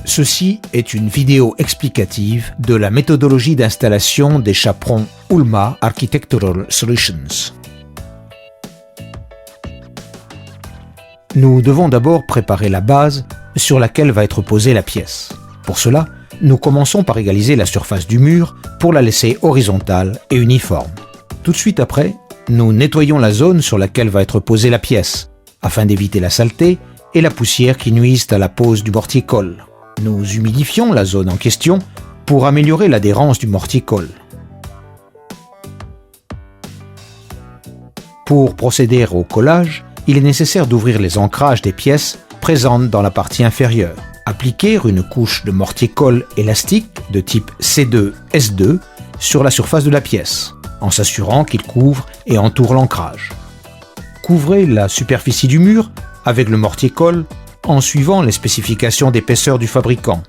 Ceci est une vidéo explicative de la méthodologie d'installation des chaperons Ulma Architectural Solutions. Nous devons d'abord préparer la base sur laquelle va être posée la pièce. Pour cela, nous commençons par égaliser la surface du mur pour la laisser horizontale et uniforme. Tout de suite après, nous nettoyons la zone sur laquelle va être posée la pièce, afin d'éviter la saleté et la poussière qui nuisent à la pose du mortier-colle. Nous humidifions la zone en question pour améliorer l'adhérence du mortier-colle. Pour procéder au collage, il est nécessaire d'ouvrir les ancrages des pièces présentes dans la partie inférieure. Appliquer une couche de mortier-colle élastique de type C2-S2 sur la surface de la pièce, en s'assurant qu'il couvre et entoure l'ancrage. Couvrez la superficie du mur avec le mortier-colle en suivant les spécifications d'épaisseur du fabricant.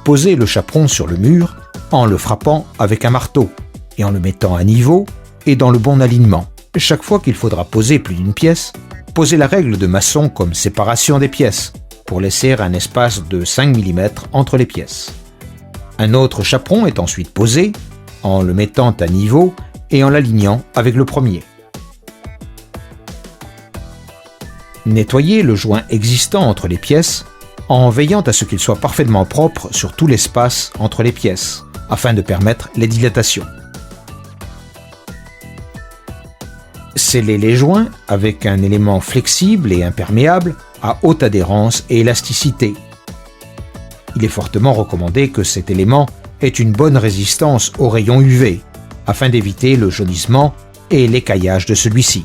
Posez le chaperon sur le mur en le frappant avec un marteau et en le mettant à niveau et dans le bon alignement. Chaque fois qu'il faudra poser plus d'une pièce, posez la règle de maçon comme séparation des pièces pour laisser un espace de 5 mm entre les pièces. Un autre chaperon est ensuite posé en le mettant à niveau et en l'alignant avec le premier. Nettoyez le joint existant entre les pièces en veillant à ce qu'il soit parfaitement propre sur tout l'espace entre les pièces, afin de permettre les dilatations. Scellez les joints avec un élément flexible et imperméable à haute adhérence et élasticité. Il est fortement recommandé que cet élément ait une bonne résistance aux rayons UV, afin d'éviter le jaunissement et l'écaillage de celui-ci.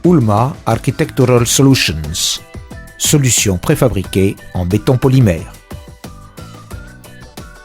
Ulma Architectural Solutions, solution préfabriquée en béton polymère.